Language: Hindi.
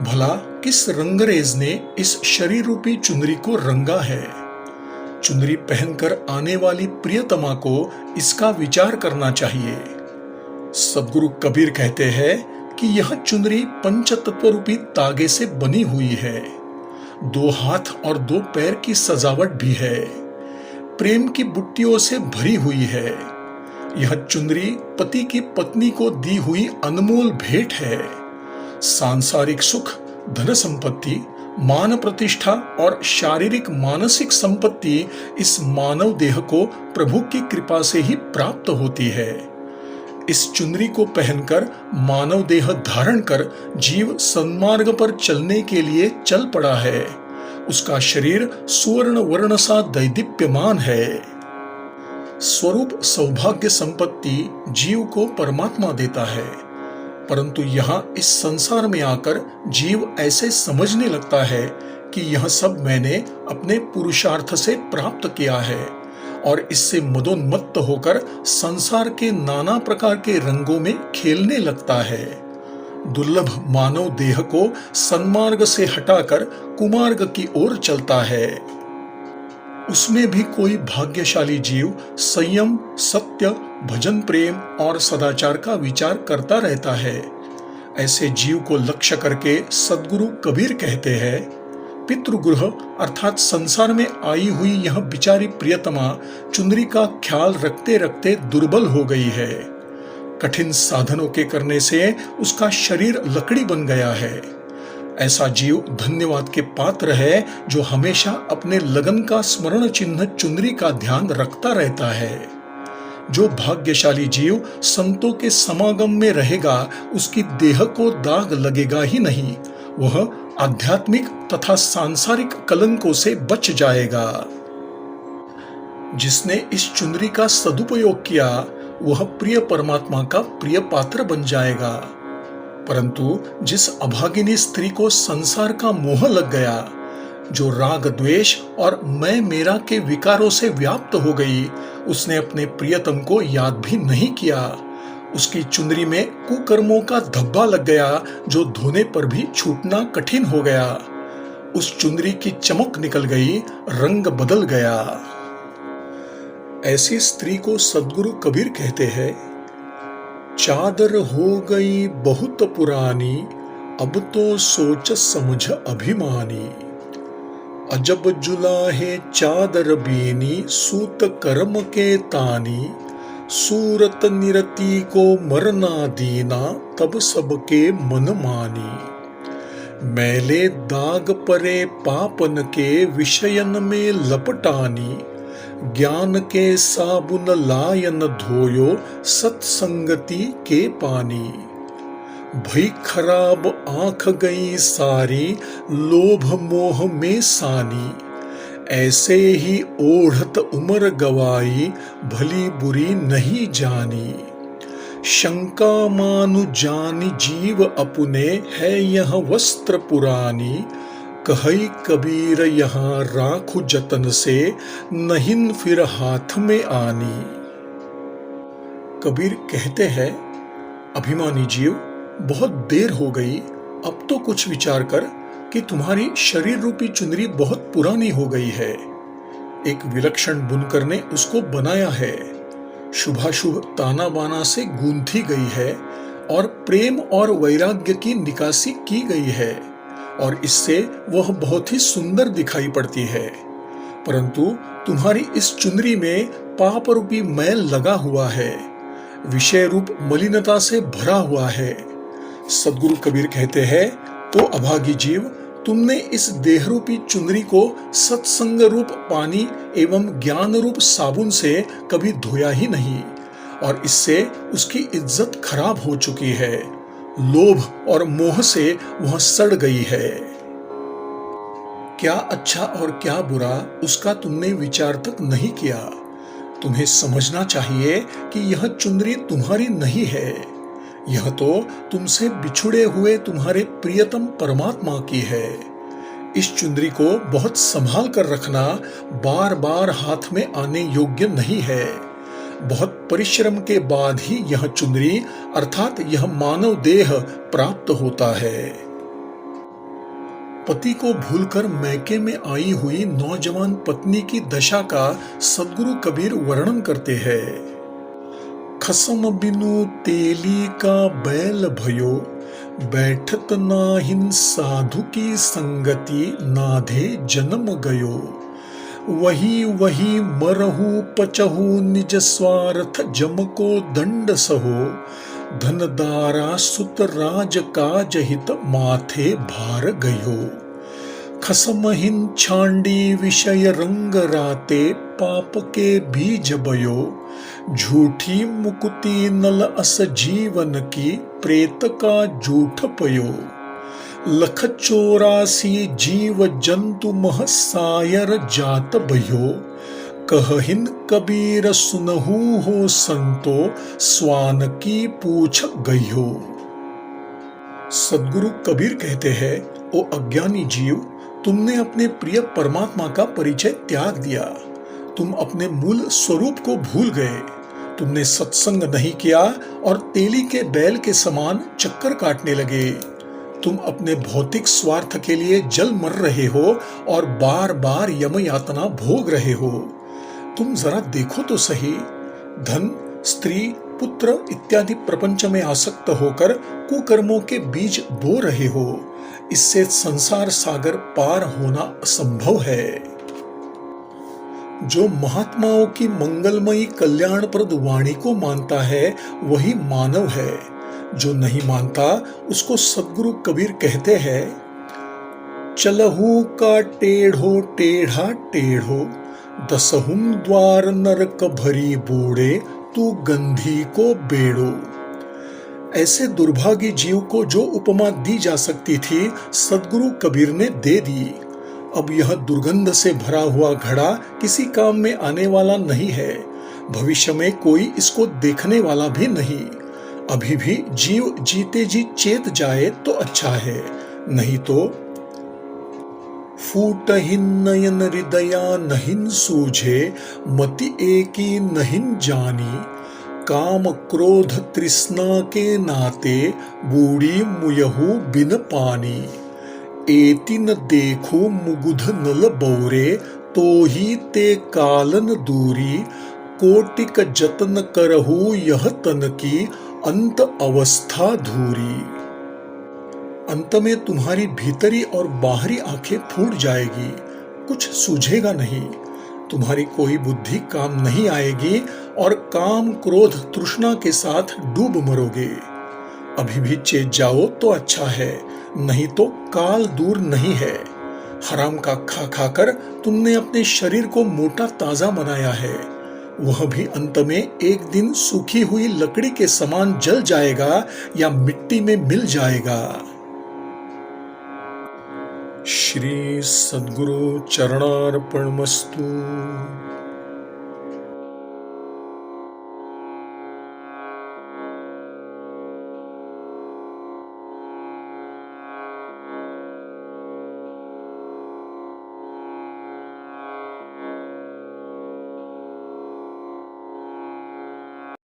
भला किस रंगरेज ने इस शरीर रूपी चुनरी को रंगा है। चुनरी पहनकर आने वाली प्रियतमा को इसका विचार करना चाहिए। सदगुरु कबीर कहते हैं कि यह चुनरी पंचतत्व रूपी तागे से बनी हुई है। 2 हाथ और 2 पैर की सजावट भी है। प्रेम की बुट्टियों से भरी हुई है। यह चुनरी पति की पत्नी को दी हुई अनमोल भेंट है। सांसारिक सुख, धन संपत्ति, मान प्रतिष्ठा और शारीरिक मानसिक संपत्ति इस मानव देह को प्रभु की कृपा से ही प्राप्त होती है। इस चुनरी को पहनकर मानव देह धारण कर जीव सन्मार्ग पर चलने के लिए चल पड़ा है। उसका शरीर सुवर्ण वर्ण सा दैदीप्यमान है। स्वरूप सौभाग्य संपत्ति जीव को परमात्मा देता है, परंतु यहाँ इस संसार में आकर जीव ऐसे समझने लगता है कि यह सब मैंने अपने पुरुषार्थ से प्राप्त किया है और इससे मदोन्मत्त होकर संसार के नाना प्रकार के रंगों में खेलने लगता है। दुर्लभ मानव देह को सन्मार्ग से हटाकर कुमार्ग की ओर चलता है। उसमें भी कोई भाग्यशाली जीव संयम, सत्य, भजन, प्रेम और सदाचार का विचार करता रहता है। ऐसे जीव को लक्ष्य करके सदगुरु कबीर कहते हैं, पितृगृह अर्थात संसार में आई हुई यह बिचारी प्रियतमा चुनरी का ख्याल रखते रखते दुर्बल हो गई है। कठिन साधनों के करने से उसका शरीर लकड़ी बन गया है। ऐसा जीव धन्यवाद के पात्र है जो हमेशा अपने लगन का स्मरण चिन्ह चुनरी का ध्यान रखता रहता है। जो भाग्यशाली जीव संतों के समागम में रहेगा उसकी देह को दाग लगेगा ही नहीं, वह आध्यात्मिक तथा सांसारिक कलंकों से बच जाएगा। जिसने इस चुनरी का सदुपयोग किया वह प्रिय परमात्मा का प्रिय पात्र बन जाएगा। परंतु जिस अभागिनी स्त्री को संसार का मोह लग गया, जो राग द्वेष और मैं मेरा के विकारों से व्याप्त हो गई, उसने अपने प्रियतम को याद भी नहीं किया। उसकी चुनरी में कुकर्मों का धब्बा लग गया जो धोने पर भी छूटना कठिन हो गया। उस चुनरी की चमक निकल गई, रंग बदल गया। ऐसी स्त्री को सदगुरु कबीर कहते हैं, चादर हो गई बहुत पुरानी, अब तो सोच समझ अभिमानी। अजब जुलाहे चादर बीनी, सूत कर्म के तानी। सूरत निरति को मरना दीना, तब सबके मन मानी। मैले दाग परे पापन के, विषयन में लपटानी। ज्ञान के साबुन लायन धोयो, सत्संगति के पानी। भई खराब आंख गई सारी, लोभ मोह में सानी। ऐसे ही ओढ़त उम्र गवाई, भली बुरी नहीं जानी। शंका मानु जानी जीव अपने, है यह वस्त्र पुरानी। कही कबीर यहाँ राखु जतन से, नहीं फिर हाथ में आनी। कबीर कहते हैं, अभिमानी जीव, बहुत देर हो गई, अब तो कुछ विचार कर कि तुम्हारी शरीर रूपी चुनरी बहुत पुरानी हो गई है। एक विलक्षण बुनकर ने उसको बनाया है, शुभाशुभ ताना बाना से गूंथी गई है और प्रेम और वैराग्य की निकासी की गई है और इससे वह बहुत ही सुंदर दिखाई पड़ती है। परंतु तुम्हारी इस चुनरी में पाप रूपी मैल लगा हुआ है, विषय रूप मलिनता से भरा हुआ है। सदगुरु कबीर कहते हैं, तो अभागी जीव, तुमने इस देह रूपी चुनरी को सत्संग रूप पानी एवं ज्ञान रूप साबुन से कभी धोया ही नहीं और इससे उसकी इज्जत खराब हो चुकी है। लोभ और मोह से वह सड़ गई है। क्या अच्छा और क्या बुरा उसका तुमने विचार तक नहीं किया। तुम्हें समझना चाहिए कि यह चुनरी तुम्हारी नहीं है, यह तो तुमसे बिछुड़े हुए तुम्हारे प्रियतम परमात्मा की है। इस चुनरी को बहुत संभाल कर रखना, बार बार हाथ में आने योग्य नहीं है। बहुत परिश्रम के बाद ही यह चुनरी अर्थात यह मानव देह प्राप्त होता है। पति को भूलकर मैके में आई हुई नौजवान पत्नी की दशा का सद्गुरु कबीर वर्णन करते हैं। खसम बिनु तेली का बैल भयो, बैठत नाहिन साधु की संगति, नाधे जन्म गयो। वही वही मरहु पचहु निज स्वार्थ, जम को दंड सहो। धनदारा सुत राज काज हित, माथे भार गयो। खसमहिन छांडी विषय रंग राते, पाप के बीज बयो। झूठी मुकुति नल अस जीवन की, प्रेत का झूठ पयो। लख 84 जीव जंतु मह, सायर जात भयो। कहहिन कबीर सुनहु हो संतो, स्वान की पूछ गयो। सद्गुरु कबीर कहते हैं, ओ अज्ञानी जीव, तुमने अपने प्रिय परमात्मा का परिचय त्याग दिया। तुम अपने मूल स्वरूप को भूल गए। तुमने सत्संग नहीं किया और तेली के बैल के समान चक्कर काटने लगे। तुम अपने भौतिक स्वार्थ के लिए जल मर रहे हो और बार बार यम यातना भोग रहे हो। तुम जरा देखो तो सही, धन, स्त्री, पुत्र इत्यादि प्रपंच में आसक्त होकर कुकर्मों के बीज बो रहे हो। इससे संसार सागर पार होना असंभव है। जो महात्माओं की मंगलमयी कल्याणप्रद वाणी को मानता है वही मानव है। जो नहीं मानता उसको सद्गुरु कबीर कहते हैं, चलहु का टेढ़ो टेढ़ा टेढ़ो, दसहुम द्वार नरक भरी बूढ़े, तू गंधी को बेड़ो। ऐसे दुर्भागी जीव को जो उपमा दी जा सकती थी, सद्गुरु कबीर ने दे दी। अब यह दुर्गंध से भरा हुआ घड़ा किसी काम में आने वाला नहीं है। भविष्य में कोई इसको देखने वाला भी नहीं। अभी भी जीव जीते जी चेत जाए तो अच्छा है, नहीं तो फूटहिन नयन हृदया नहिन सूझे, मति एकी नहिन जानी। काम क्रोध तृष्णा के नाते, बूढ़ी मुयहु बिन पानी। एति न देखो मुगुध नल बौरे, तो ही ते कालन दूरी। कोटिक जतन करहु यह तन की, अंत अवस्था धूरी। अंत में तुम्हारी भीतरी और बाहरी आंखें फूट जाएगी, कुछ सूझेगा नहीं। तुम्हारी कोई बुद्धि काम नहीं आएगी और काम क्रोध तृष्णा के साथ डूब मरोगे। अभी भी चेत जाओ तो अच्छा है, नहीं तो काल दूर नहीं है। हराम का खा खाकर तुमने अपने शरीर को मोटा ताजा बनाया है। वह भी अंत में एक दिन सूखी हुई लकड़ी के समान जल जाएगा या मिट्टी में मिल जाएगा। श्री सद्गुरु चरणार्पणमस्तु।